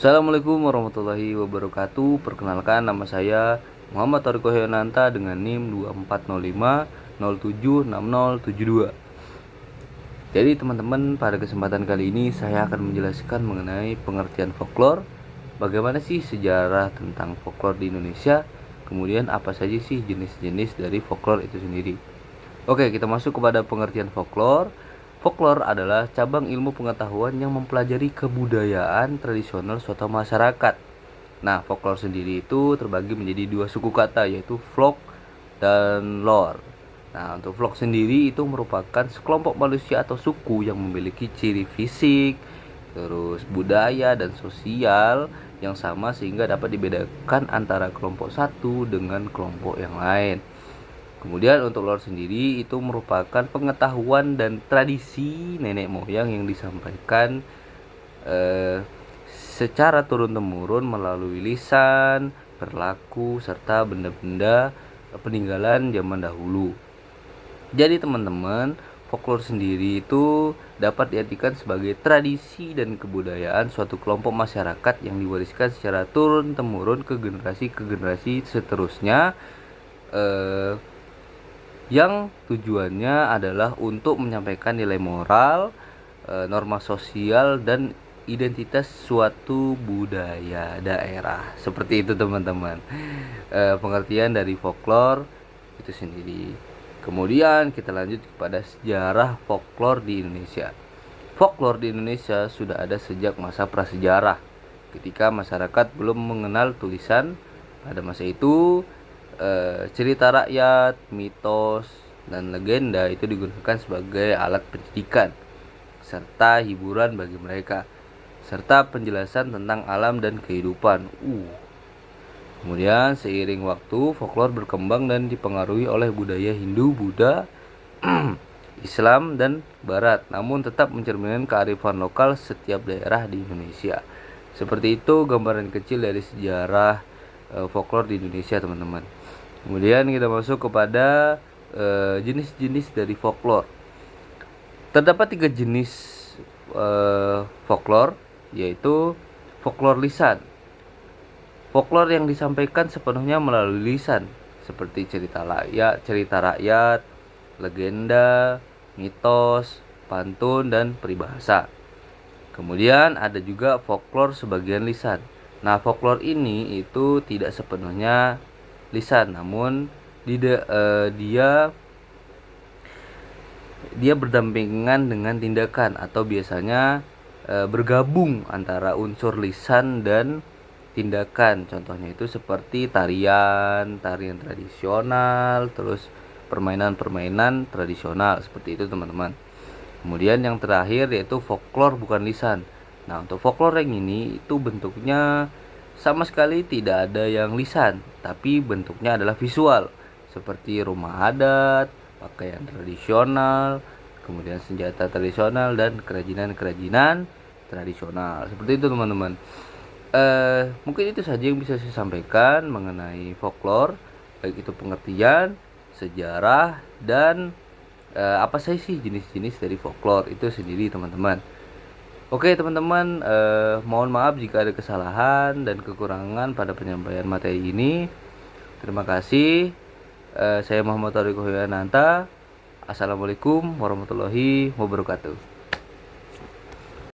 Assalamualaikum warahmatullahi wabarakatuh. Perkenalkan, nama saya Muhammad Thoriq Wahyunanta dengan NIM 2405076072. Jadi teman-teman, pada kesempatan kali ini saya akan menjelaskan mengenai pengertian folklore. Bagaimana sih sejarah tentang folklore di Indonesia? Kemudian apa saja sih jenis-jenis dari folklore itu sendiri? Oke, kita masuk kepada pengertian folklore. Folklore adalah cabang ilmu pengetahuan yang mempelajari kebudayaan tradisional suatu masyarakat. Nah, folklore sendiri itu terbagi menjadi dua suku kata, yaitu folk dan lore. Nah, untuk folk sendiri itu merupakan sekelompok manusia atau suku yang memiliki ciri fisik, terus budaya dan sosial yang sama sehingga dapat dibedakan antara kelompok satu dengan kelompok yang lain. Kemudian untuk lore sendiri itu merupakan pengetahuan dan tradisi nenek moyang yang disampaikan secara turun-temurun melalui lisan, perilaku, serta benda-benda peninggalan zaman dahulu. Jadi teman-teman, folklore sendiri itu dapat diartikan sebagai tradisi dan kebudayaan suatu kelompok masyarakat yang diwariskan secara turun-temurun ke generasi seterusnya, yang tujuannya adalah untuk menyampaikan nilai moral, norma sosial, dan identitas suatu budaya daerah. Seperti itu teman-teman, pengertian dari folklore itu sendiri. Kemudian kita lanjut kepada sejarah folklore di Indonesia. Folklore di Indonesia sudah ada sejak masa prasejarah, ketika masyarakat belum mengenal tulisan. Pada masa itu cerita rakyat, mitos, dan legenda itu digunakan sebagai alat pendidikan serta hiburan bagi mereka, serta penjelasan tentang alam dan kehidupan. Kemudian seiring waktu, folklore berkembang dan dipengaruhi oleh budaya Hindu, Buddha, Islam, dan Barat, namun tetap mencerminkan kearifan lokal setiap daerah di Indonesia. Seperti itu gambaran kecil dari sejarah folklore di Indonesia, teman-teman. Kemudian kita masuk kepada jenis-jenis dari folklore. Terdapat 3 jenis folklore, yaitu folklore lisan. Folklore yang disampaikan sepenuhnya melalui lisan, seperti cerita rakyat, legenda, mitos, pantun, dan peribahasa. Kemudian ada juga folklore sebagian lisan. Nah, folklore ini itu tidak sepenuhnya lisan, namun dia berdampingan dengan tindakan atau biasanya bergabung antara unsur lisan dan tindakan. Contohnya itu seperti tarian tradisional, terus permainan tradisional, seperti itu teman-teman. Kemudian yang terakhir yaitu folklore bukan lisan. Nah, untuk folklore yang ini itu bentuknya sama sekali tidak ada yang lisan, tapi bentuknya adalah visual, seperti rumah adat, pakaian tradisional, kemudian senjata tradisional, dan kerajinan tradisional. Seperti itu teman-teman. Mungkin itu saja yang bisa saya sampaikan mengenai folklore, baik itu pengertian, sejarah, dan apa saja sih jenis-jenis dari folklore itu sendiri, teman-teman. Oke teman-teman, mohon maaf jika ada kesalahan dan kekurangan pada penyampaian materi ini. Terima kasih. Saya Muhammad Thoriq Wahyunanta. Assalamualaikum warahmatullahi wabarakatuh.